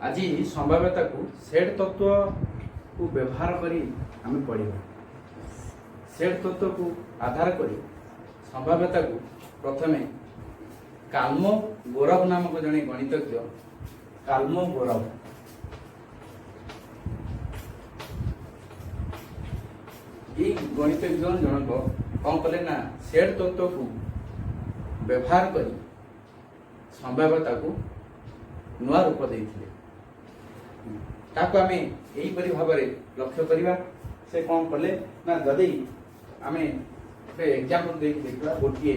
आज संभाव्यता को सेट तत्व को व्यवहार करी आम पढ़ा। सेट तत्व को आधार करी संभाव्यता को प्रथमे काल्मो गोरव नामक जड़े गणितज्ञ काल्मो गोरव ये गणितज्ञ जनक कौन कले ना सेट तत्व को व्यवहार करी संभाव्यता को नुआ रूप देते आम यहीपरि भाव लक्ष्य करवा। से कौन कले ना जदि आम एग्जाम्पल देखा गोटे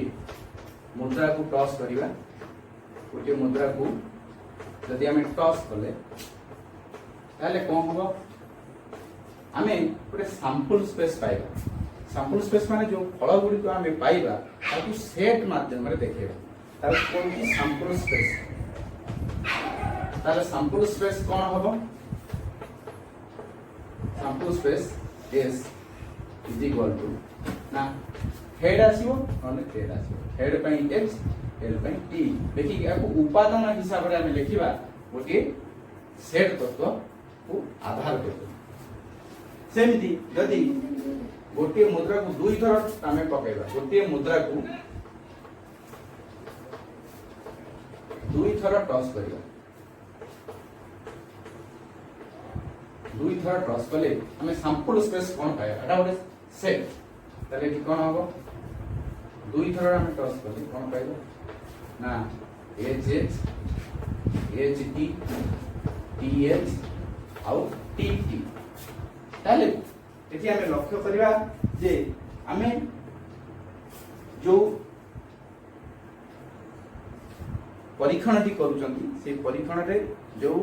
मुद्रा को टॉस करवा गोटे मुद्रा को जदि आम टॉस कले ताले कौन हम आम गोटे सैंपल स्पेस पाइबा। सैंपल स्पेस माने जो फल गुड़ी को आम पाइबा ताकू सेट माध्यम देखा तार कौन की सैंपल स्पेस। ताले सैंपल स्पेस कौन हम sample space S is equal to ना हेड आसीबो और टेल आसीबो। हेड पई X टेल पई T देखि याको उपादान हिसाब रे हम लिखिबा गोटे सेट तत्व को आधार करके। सेमिति यदि गोटे मुद्रा को दुई थर आमे पकेबा गोटे मुद्रा को दुई थर टॉस करिबा दुई थर टॉस कले हमें सैंपल स्पेस कोन पाया एटा गोटे सेट तले कि कोन हबो दुई थर हम टॉस कले कोन पाइबो ना H T T H आउ T T ताले एठी हमें लक्ष्य करबा जे हमें जो परीक्षण टी करूचंती से परीक्षण रे जो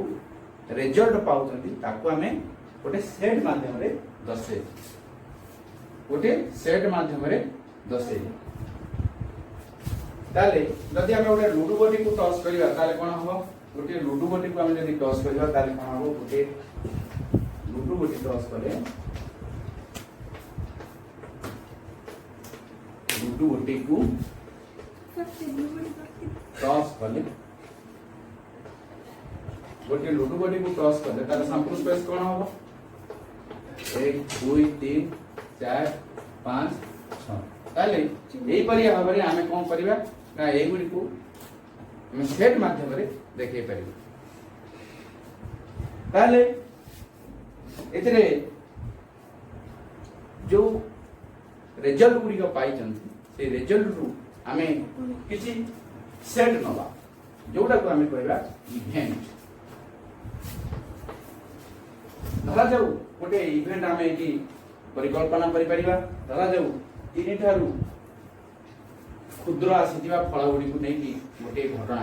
रिजल्ट पाउचंती ताको हमें गोटे सेट माध्यम रे दर्शे गोटे सेट माध्यम रे दर्शे ताले जदि हम गोटे लुडु गोटी को टॉस करिवा ताले कोन हबो गोटे लुडु गोटी को हम जदि टॉस करिवा ताले कोन हबो गोटे लुडु गोटी टॉस करे लुडु गोटी को टॉस कले गोटे लुडु गोटी को टॉस कले तार सैंपल स्पेस कोन हबो 1 2 3 4 5 6 ताले एई परि भाव रे आमे कोन करबा ना एई गुडी को हम सेट माध्यम रे देखै परिबा। ताले एतरे जो रिजल्ट गुडी को पाई चंती से रिजल्ट रु आमे किछि सेट नबा जोटा को आमे कहबा इवेंट। धरा जाऊ गोटे इवेंट आम ये परिकल्पना करिपरिबा। धरा जाऊ तीन ठारू क्षुद्र आसीथिबा फल गुडी को नेकी गोटे घटना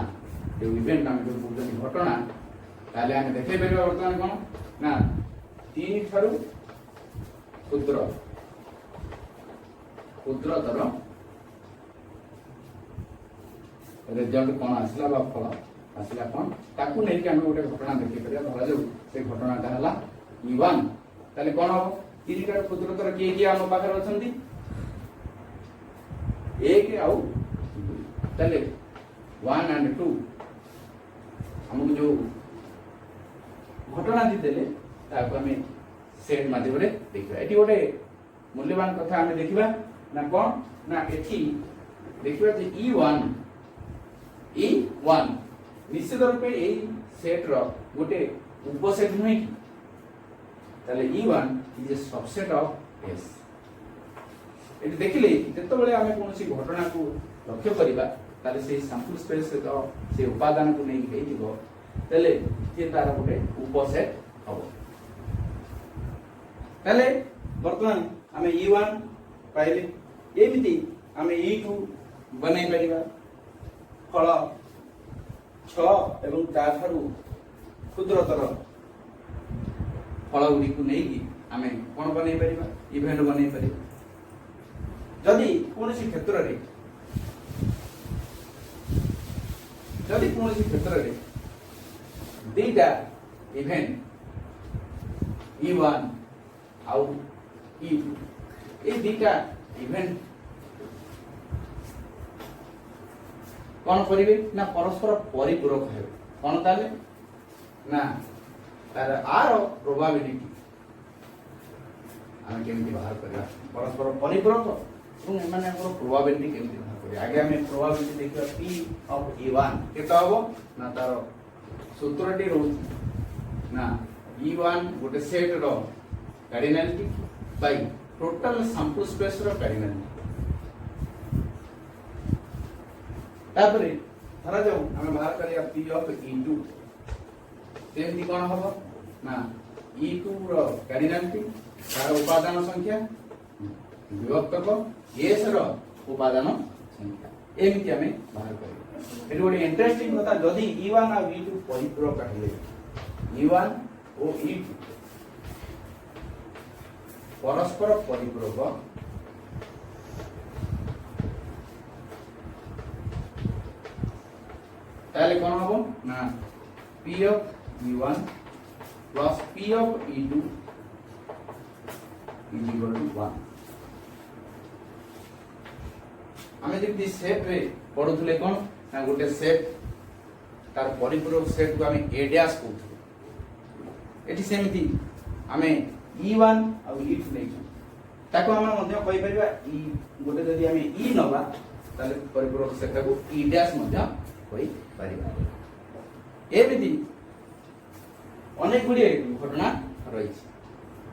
जो इवेंट आम जो बुझनी घटना ताले आम देखै परिबा वर्तमान कोन ना तीन ठारू क्षुद्र क्षुद्रतर रिजल्ट कौन आसला बा फल आसला कौन ताकू नहीं कि हमें गोटे घटना देखि परिया। धरा जाऊ से घटनाटा हला E1 ताले कौन हो तीनटा क्षुद्रतर के आम पाखर अछंती 1 आउ 2 ताले 1 एंड 2 हमको जो घटना दी देले ताको हमें सेट माध्यम रे देखिबा। एठी गोटे मूल्यवान कथा हमें देखिबा ना कौन ना एठी देखिबा जे E1 निश्चित रूपे एई सेट रो गोटे उपसेट नहीं कि ताले E1 is a subset of S। Eighty देखिले जतो बेले हमें कोनसी घटना को लक्ष्य करिबा ताले से सैंपल स्पेस से उपादान को नहीं गई दिबो ताले से तार गोटे उपसेट हबो। ताले वर्तमान हमें E1 पाइले एमिति हमें E2 बनाई परिबा फल 6 एवं 4 ठारू क्षुद्रतर फल गुडी को नहीं कि आमे कोन बनै परिबा इवेंट बनै परिबा। जदि कोनसी क्षेत्र रे दीटा इवेंट E1 आउ E2 ए दीटा इवेंट कौन करेंगे ना परस्पर परिपूरक है कौन ताले ना तार आर प्रोबेबिलिटी आम केमती बाहर करवा परस्पर परिपूरक माने प्रोबेबिलिटी केमती बाहर करिया आगे हमें प्रोबेबिलिटी देखिबा p ऑफ e1 केटा हो ना तार सूत्रटी रहउछि ना e1 गोटे सेट रो cardinality by total sample space रो कार्डिनलिटी तापरे धरा जाऊ हमें बाहर करिया p ऑफ e2 तेमती कोन हबो ना e2 रो कार्डिनलिटी तार उपादान संख्या विभक्तक s रो उपादान संख्या एमती हमें बाहर करिया एटी गोटे इंटरेस्टिंग कथा जदी e1 और e2 परिपूरक हेले e1 और e2 परस्पर परिपूरक ताले कोन हबो ना p of e1 plus p of e2 is equal to 1 हमें जब सेट रे पढुथले कोन ना गोटे सेट तार परिपूरक सेट को हमें a डैश कहथले एठी सेमिति हमें e1 और e2 नै ताको हम मध्य कहि परिबा e गोटे जदी हमें e नबा ताले परिपूरक सेट को e डैश मध्य कहि परिबा एमिति अनेक गुडी घटना रही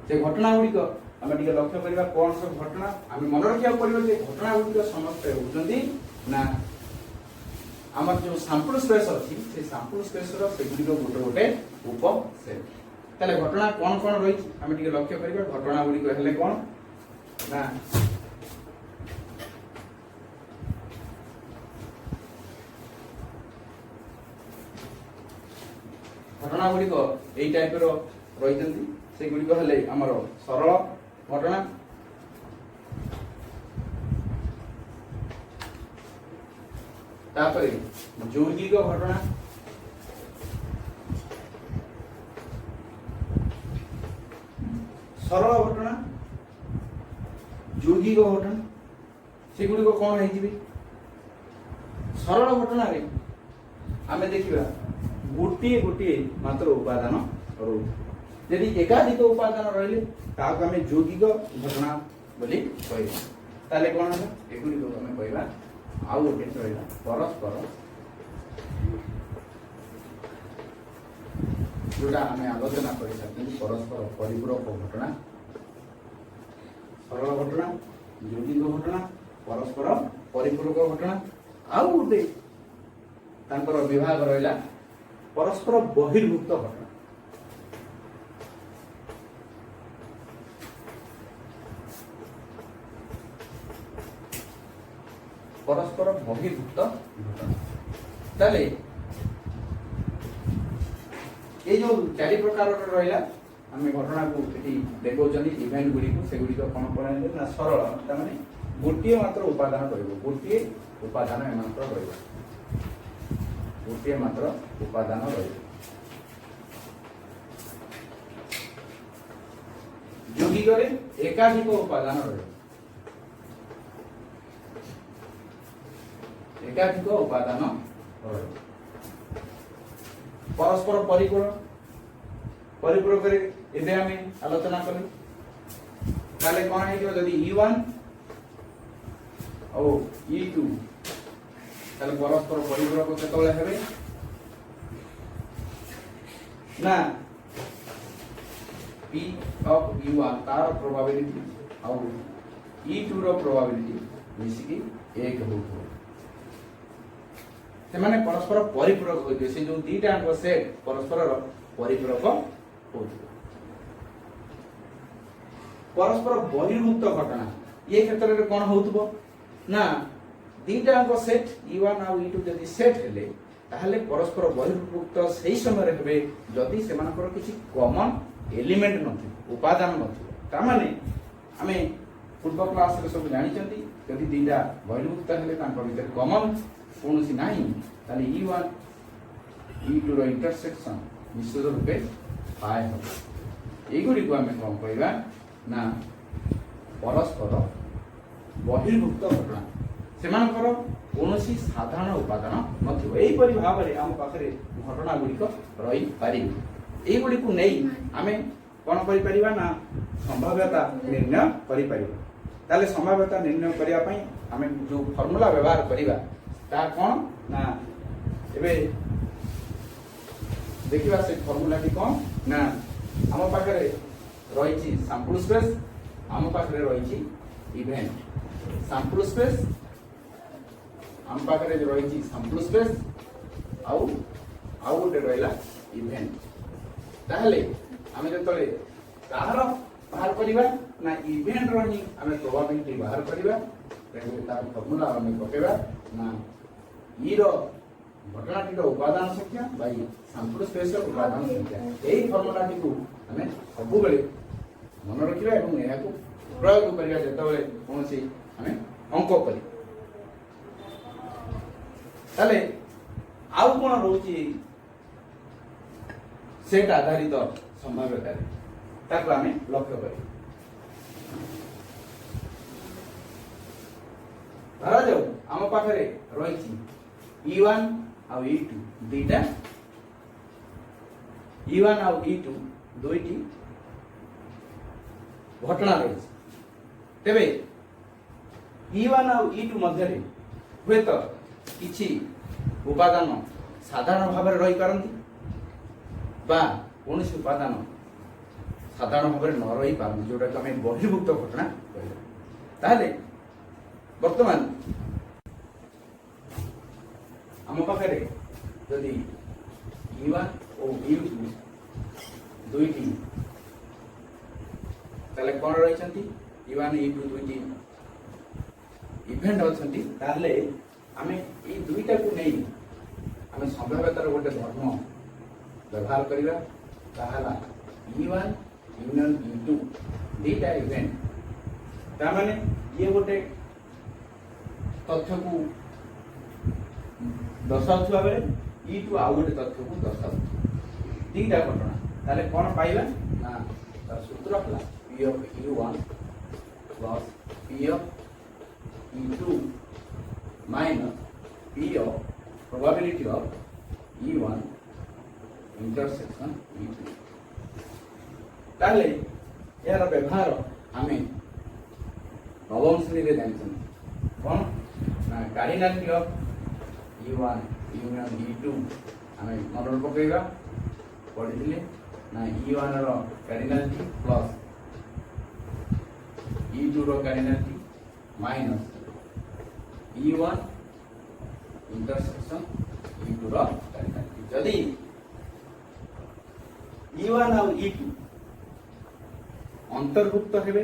से घटना गुडी को आमे टिके लक्ष्य करबा कोन सब घटना आमे मन रखिया पड़िबो जे घटना गुडी को समस्त होउचंदी ना हमर जो सैंपल स्पेस अछि से सैंपल स्पेस रो से गुडी को गोटे गोटे उप सेट तले घटना कोन कोन रही आमे टिके लक्ष्य करबा घटना गुडी को हेले कोन ना घटना गुडी को एई टाइप रो रहितंती से गुडी को हेले हमर सरल घटना तापरे यौगिक घटना सरल घटना यौगिक घटना से गुडी को कोन हेजिबे सरल घटना रे आमे देखिबा गोटे गोटे मात्र उपादान रहू यदि एकाधिक उपादान रहिले ताको हमें यौगिक घटना बोली कहबा ताले कोन हबो एगुडी को हमें कहबा आउ गोटे रहला परस्पर जोटा हमें आलोचना करि सकते परस्पर परिपूरक घटना सरल घटना यौगिक घटना परस्पर परिपूरक घटना आउ गोटे तांकर विभाग रहला परस्पर बहिर्भूत घटना परस्पर बहिर्भूत घटना ताले ये जो चारि प्रकार रहिला हमें घटना को एठी देखौचनी इवेंट गुडी को से गुडी को कोन पराने ना सरल त माने गोटिए मात्र उपादान रहइबो गोटिए उपादान मात्र रहइबो गोटिए मात्र उपादान रहइबो यौगिक रे एकाधिक उपादान रहइबो एकाधिक उपादान रहइबो परस्पर परिपूरक परिपूरक रे एबे हमें आलोचना करी ताले कोन हेइबो जदी e1 और e2 ताले परस्पर परिपूरक केतले हेबे ना p of e1 तार प्रोबेबिलिटी और e2 रो प्रोबेबिलिटी मिसी की 1 होतो से माने परस्पर परिपूरक होइबे से जो दीटा अंक सेट परस्पर परिपूरक होतो परस्पर बहिर्भूत घटना ये क्षेत्र रे कोन होतबो ना दीटा अंक सेट e1 और e2 जदी सेट हेले ताहले परस्पर बहिर्भूत सही समय रे हेबे जदी से मानकर किछि कॉमन एलिमेंट नथि उपादान नथि ता माने हमें पूर्व क्लास रे सब जानि चंती जदी दीटा बहिर्भूत हेले तांकर भीतर कॉमन कोनसी नाही ताले e1 e2 रो इंटरसेक्शन निश्चित रूपे पाए हो एगुडी को हमें कोन कहबा ना परस्पर बहिर्भूत घटना ସେମାନଙ୍କର କୌଣସି ସାଧାରଣ ଉପାଦାନ ନଥିବ। ଏହିପରି ଭାବରେ ଆମ ପାଖରେ ଘଟଣା ଗୁଡ଼ିକ ରହିପାରିବେ। ଏଇଗୁଡ଼ିକୁ ନେଇ ଆମେ କ'ଣ କରିପାରିବା ନା ସମ୍ଭାବ୍ୟତା ନିର୍ଣ୍ଣୟ କରିପାରିବା। ତାହେଲେ ସମ୍ଭାବ୍ୟତା ନିର୍ଣ୍ଣୟ କରିବା ପାଇଁ ଆମେ ଯେଉଁ ଫର୍ମୁଲା ବ୍ୟବହାର କରିବା ତାହା କ'ଣ ନା ଏବେ ଦେଖିବା। ସେ ଫର୍ମୁଲାଟି କ'ଣ ନା ଆମ ପାଖରେ ରହିଛି ସାମ୍ପଲ ସ୍ପେସ୍, ଆମ ପାଖରେ ରହିଛି ଇଭେଣ୍ଟ। ସାମ୍ପଲ ସ୍ପେସ୍ ଆମ ପାଖରେ ରହିଛି ସାମ୍ପଲ ସ୍ପେସ୍ ଆଉ ଗୋଟେ ରହିଲା ଇଭେଣ୍ଟ। ତାହେଲେ ଆମେ ଯେତେବେଳେ କାହାର ବାହାର କରିବା ନା ଇଭେଣ୍ଟର ହିଁ ଆମେ ପ୍ରୋବାବିଲିଟି ବାହାର କରିବା। ତାର ଫର୍ମୁଲା ଆମେ ପକେଇବା ନା ଇର ଘଟଣାଟିର ଉପାଦାନ ସଂଖ୍ୟା ବାଇ ସାମ୍ପଲ ସ୍ପେସ୍ର ଉପାଦାନ ସଂଖ୍ୟା। ଏହି ଫର୍ମୁଲାଟିକୁ ଆମେ ସବୁବେଳେ ମନେ ରଖିବା ଏବଂ ଏହାକୁ ପ୍ରୟୋଗ କରିବା ଯେତେବେଳେ କୌଣସି ଆମେ ଅଙ୍କ କରିବା। ତାହେଲେ ଆଉ କ'ଣ ରହୁଛି ସେଟ୍ ଆଧାରିତ ସମ୍ଭାବ୍ୟତାରେ, ତାକୁ ଆମେ ଲକ୍ଷ୍ୟ କରିବା। ଧରାଯାଉ ଆମ ପାଖରେ ରହିଛି E1 ଆଉ E2 ଦୁଇଟା, E1 ଆଉ E2 ଦୁଇଟି ଘଟଣା ରହିଛି। ତେବେ E1 ଆଉ E2 ମଧ୍ୟରେ ହୁଏତ କିଛି ଉପାଦାନ ସାଧାରଣ ଭାବରେ ରହିପାରନ୍ତି ବା କୌଣସି ଉପାଦାନ ସାଧାରଣ ଭାବରେ ନ ରହିପାରନ୍ତି, ଯୋଉଟାକୁ ଆମେ ବହିର୍ଭୁକ୍ତ ଘଟଣା କହିବା। ତାହେଲେ ବର୍ତ୍ତମାନ ଆମ ପାଖରେ ଯଦି E1 ଓ E2 ଦୁଇଟି ତାହେଲେ କ'ଣ ରହିଛନ୍ତି E1 E2 ଦୁଇଟି ଇଭେଣ୍ଟ ଅଛନ୍ତି, ତାହେଲେ ଆମେ ଏଇ ଦୁଇଟାକୁ ନେଇ ଆମେ ସମ୍ଭାବ୍ୟତାର ଗୋଟେ ଧର୍ମ ବ୍ୟବହାର କରିବା। ତାହା ହେଲା E1 ୟୁନିୟନ E2 ଦୁଇଟା ଇଭେଣ୍ଟ। ତାମାନେ ଇଏ ଗୋଟେ ତଥ୍ୟକୁ ଦର୍ଶାଉଥିବା ବେଳେ E2 ଆଉ ଗୋଟେ ତଥ୍ୟକୁ ଦର୍ଶାଉଥିବ, ଦୁଇଟା ଘଟଣା। ତାହେଲେ କ'ଣ ପାଇବା ନା ତାର ସୂତ୍ର ହେଲା P of E1 plus P of E2 minus P of probability of E1 intersection E2। ତାହେଲେ ଏହାର ବ୍ୟବହାର ଆମେ ନବମ ଶ୍ରେଣୀରେ ଜାଣିଛନ୍ତି। କ'ଣ ନା କାର୍ଡିନାଲିଟି ଅଫ E1 ୟୁନିୟନ E2 ଆମେ ମନରେ ପକେଇବା। ପଢ଼ିଥିଲେ ନା E1 ର କାର୍ଡିନାଲିଟି ପ୍ଲସ୍ E2 ର କାର୍ଡିନାଲିଟି ମାଇନସ୍ E1 ଇଣ୍ଟରସେକ୍ସନ E2 ର କାର୍ଡିନାଲିଟି। ଯଦି E1 ଆଉ E2 ଅନ୍ତର୍ଭୁକ୍ତ ହେବେ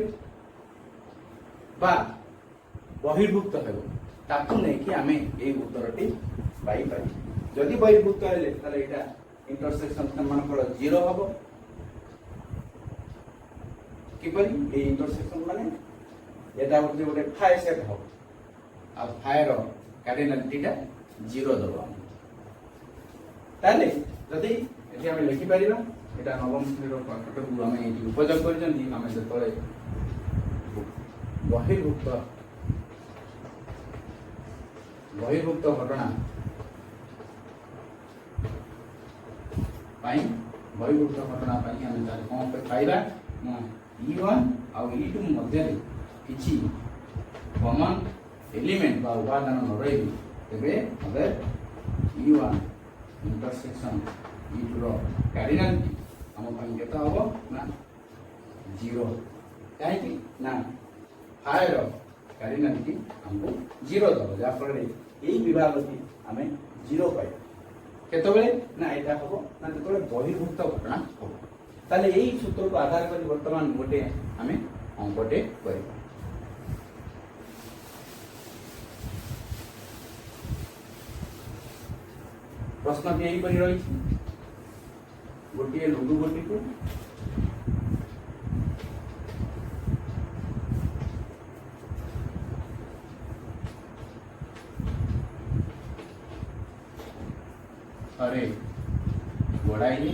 ବା ବହିର୍ଭୁକ୍ତ ହେବେ, ତାକୁ ନେଇକି ଆମେ ଏଇ ଉତ୍ତରଟି ପାଇପାରିବା। ଯଦି ବହିର୍ଭୁକ୍ତ ହେଲେ ତାହେଲେ ଏଇଟା ଇଣ୍ଟରସେକ୍ସନ ସେମାନଙ୍କର 0 ହବ। କିପରି ଏଇ ଇଣ୍ଟରସେକ୍ସନ ମାନେ ଏଟା ଗୋଟେ ଫାଏ ସେଟ୍ ହବ ଆଉ ଫାଏର କାର୍ଡିନାଲିଟିଟା 0 ଦେବ। ତାହେଲେ ଯଦି ଏଠି ଆମେ ଲେଖିପାରିବା, ଏଟା ନବମ ଶ୍ରେଣୀର ପାଠକୁ ଆମେ ଏଠି ଉପଯୋଗ କରିଛନ୍ତି। ଆମେ ଯେତେବେଳେ ବହିର୍ଭୁକ୍ତ ଘଟଣା ପାଇଁ ଆମେ ତାହେଲେ କ'ଣ ପାଇବା ନା E1 ଆଉ E2 ମଧ୍ୟରେ କିଛି କମନ ଏଲିମେଣ୍ଟ ବା ଉପାଦାନ ନ ରହିବି, ତେବେ ଏବେ E1 ଇଣ୍ଟରସେକ୍ସନ E2 ର କାର୍ଡିନାଲିଟି ଆମ ପାଇଁ କେତେ ହବ ନା 0। କାହିଁକି ନା ଫାଏର କାର୍ଡିନାଲିଟି ଆମକୁ 0 ଦେବ, ଯାହାଫଳରେ ଏଇ ବିଭାଗଟି ଆମେ 0 ପାଇବା। କେତେବେଳେ ନା ଏଇଟା ହବ ନା ଯେତେବେଳେ ବହିର୍ଭୁକ୍ତ ଘଟଣା ହବ। ତାହେଲେ ଏଇ ସୂତ୍ରକୁ ଆଧାର କରି ବର୍ତ୍ତମାନ ଗୋଟେ ଆମେ ଅଙ୍କଟେ କରିବା। ପ୍ରଶ୍ନଟି ଏହିପରି ରହିଛି। ଗୋଟିଏ ଲୁଡୁ ଗୋଟିକୁ ଥରେ ଗୋଡ଼ାଇଲେ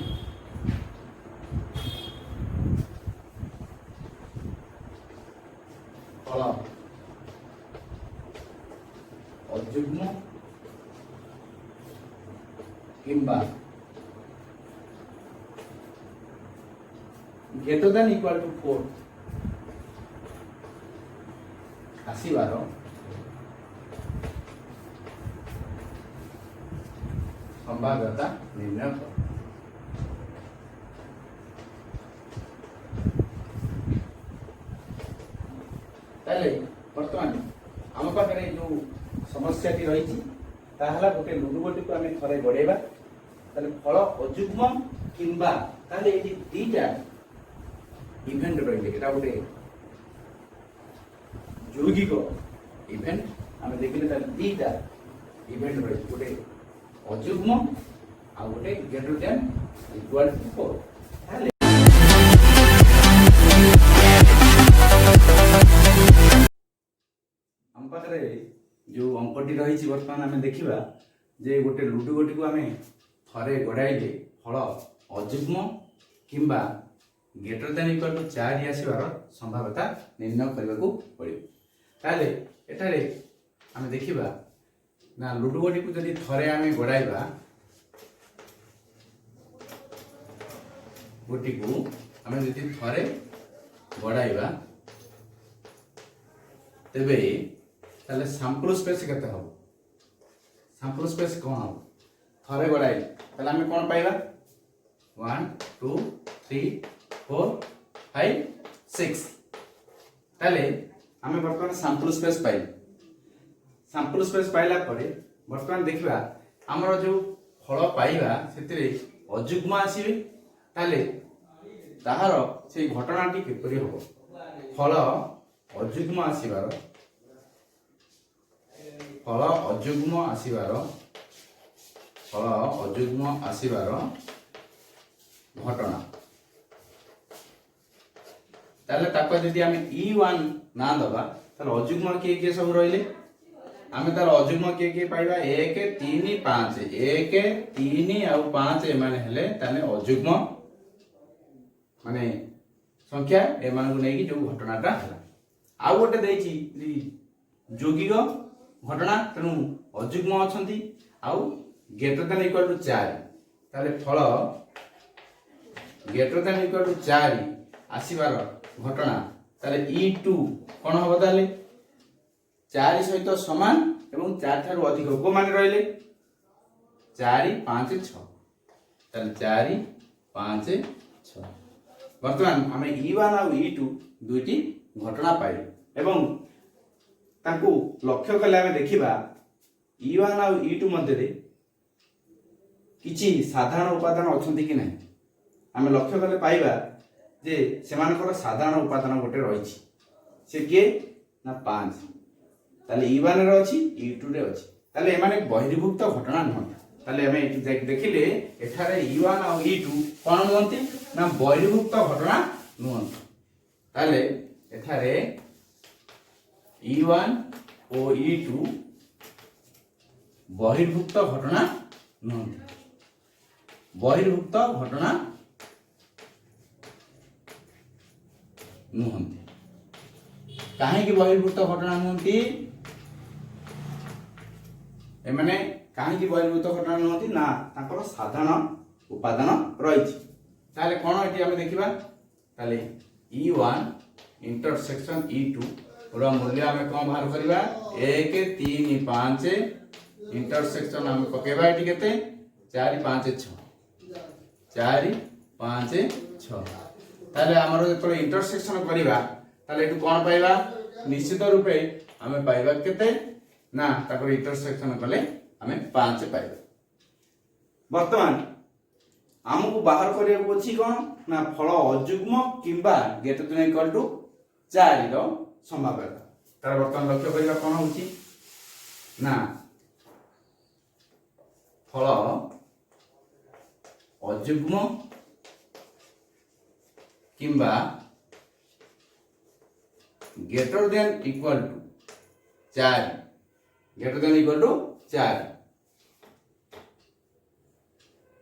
ଫଳ ग्रेटर देन इक्वल टू 4 आसीबार संभाव्यता निर्णय कर। ताले वर्तमान आम पाखे जो समस्या रही गोटे लुडु गोटी को आम थे गड़ेबा फल अजुग्म किंबा दीटा इवेंट रही गोटे यौगिक इवेंट आम देखिले दीटा इवेंट रही गोटे अजुग्म आ गोटे ग्रेटर देन इक्वल टू 4 आम पाखे जो अंकटी रही बर्तमान आम देखा जे गोटे लुडु गोटी को आम थे गड़ाइले फल अजुग्म किंबा ग्रेटर देन इक्वल टू 4 आसबार संभाव्यता निर्णय करने को पड़े। ताले एठारे आम देखा ना लुडु गोटी को जब थे आम गड़ाइबा गोटी को आम जब थे गड़ाइबा तेबे ताले सैंपल स्पेस केते हो सैंपल स्पेस कौन हो थरे गड़ाई ताले आम कौन पाइबा 1 2 3 4 5 6 ताले आम बर्तमान सैंपल स्पेस पाइ सैंपल स्पेस पाइला परे बर्तमान देखिबा हमर जो फल पाइबा सेतिरे अजुग्म आसीबे ताले ताहार से घटनाटी किपरि हो फल अजुग्म आसीबार घटना ताले ताको यदि आम E1 ना दबा ताले अजुग्म किए सब रहिले आम तार अजुग्म किए पाइबा 1 3 5 1 3 आ 5 एमाने हेले ताने अजुग्म माने संख्या एमान को नेकी जो घटनाटा हला आ गोटे देछि यौगिक घटना तेणु अजुग्म अच्छा आउ ग्रेटर देन इक्वल टू 4 ताले फल ग्रेटर देन इक्वल टू 4 आसीबार घटना ताले E2 कौन हम ताले 4 सहित समान एवं 4 ठारू अधिक को मान रहिले 4 5 6 ताले 4 5 6 वर्तमान आम E1 और E2 दुईटी घटना पाइल एवं ताकू लक्ष्य कले आम देखा E1 और E2 मध्य किछि साधारण उपादान अच्छा कि ना आम लक्ष्य कले पाइबा जे सेमानकर साधारण उपादान गोटे रही से किए ना 5 ताले E1 रे अछि E2 रे अछि ताले एमाने बहिर्भुक्त घटना नुह ताले आम देखिले एठारे E1 और E2 कोन नुहंती ना बहिर्भुक्त घटना नुहंती ताले एठारे E1 और E2 बहिर्भुक्त घटना नुहंती बहिर्भुक्त घटना नुहंती काहेकि बहिर्भुक्त घटना नुहंती एमाने काहेकि बहिर्भुक्त घटना नुहंती ना ताकर साधारण उपादान रहिछि ताले कोन एठी हम देखिबा ताले E1 इंटरसेक्शन E2 रो मूल्य आम कौन बाहर करवा 1 3 5 इंटरसेक्शन आम पकेबा एटी केते 4 5 6 4 5 6 ताले हमरो जतो इंटरसेक्शन करबा ताले एटू कोन पाइबा निश्चित रूपे आम पाइबा केते ना ताको इंटरसेक्शन कले आम 5 पाइबा वर्तमान आमको बाहर करिया अछि कोन ना फल अजुग्म किंबा ग्रेटर देन इक्वल टू 4 रो संभाव्यता तार बर्तमान लक्ष्य करिया कोन होछि ना फल अजुग्म किंबा greater than equal to 4 greater than equal to 4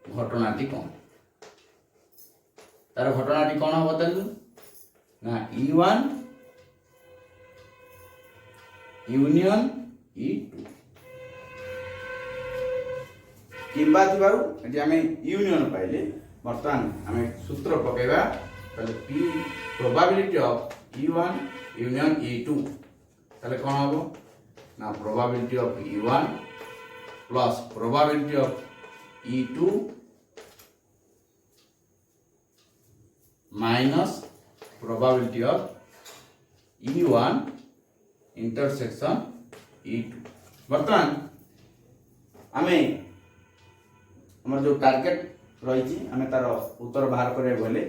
घटनाटी कौन तार घटनाटी कौन हम बतालु ना E1 यूनियन E2 किंबा थिबारु एटी आमे यूनियन पाइले वर्तमान आमे सूत्र पकेबा त ताले P probability of E1 union E2 ताले कौन हबो ना probability of E1 plus probability of E2 minus probability of E1 intersection E2। बर्तमान आमे हमर जो टार्गेट रही आमे तार उत्तर बाहर करिया बोले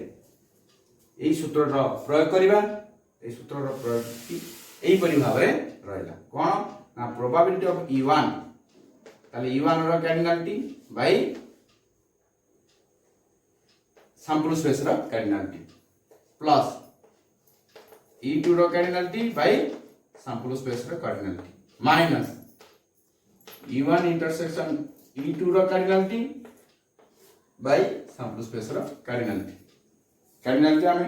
एई सूत्र रो प्रयोग करिबा। एई सूत्र रो प्रयोग एई परि भाबरे रहला कोन ना प्रोबेबिलिटी ऑफ E1 ताले E1 रो कार्डिनलिटी बाय सैंपल स्पेस रो कार्डिनलिटी प्लस E2 रो कार्डिनलिटी बाय सैंपल स्पेस रो cardinality minus E1 intersection E2 रो कार्डिनलिटी बाय सैंपल स्पेस रो कार्डिनलिटी। कार्डिनलिटी आमे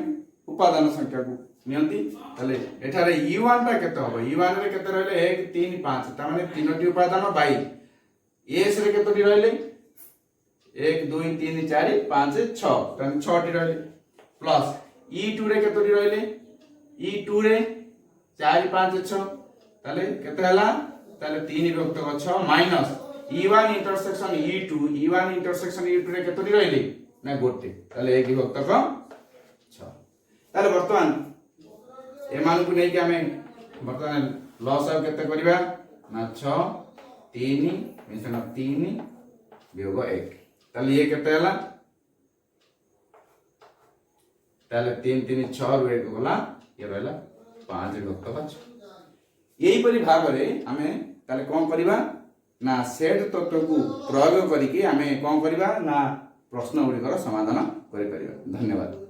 उपादान संख्या को नियंती तले एठारे E1 टा केते होबो E1 रे केते रहले 1 3 5 ता माने तीनोटी उपादान बाय S रे केतोटी रहले 1 2 3 4 5 6 तन 6 टी रहले प्लस E2 रे केतोटी रहले E2 रे 4 5 6 तले केते हला तले 3 विभक्त 6 माइनस E1 इंटरसेक्शन E2 रे केतोटी रहले ना गोटे तले 1 विभक्त 6 ताले वर्तमान एमान को नै कि हमें वर्तमान लॉस अब केते करबा ना 6 3 मिशन 3 वियोग 1 ताले ये केते हला ताले 3 3 6 रो 1 गला ये रहला 5 विभक्त 5। यही परि भाबरे हमें ताले कोन करबा ना सेट तत्व को प्रयोग करिके हमें कोन करबा ना प्रश्न गुडी समाधान करि परिबा। धन्यवाद।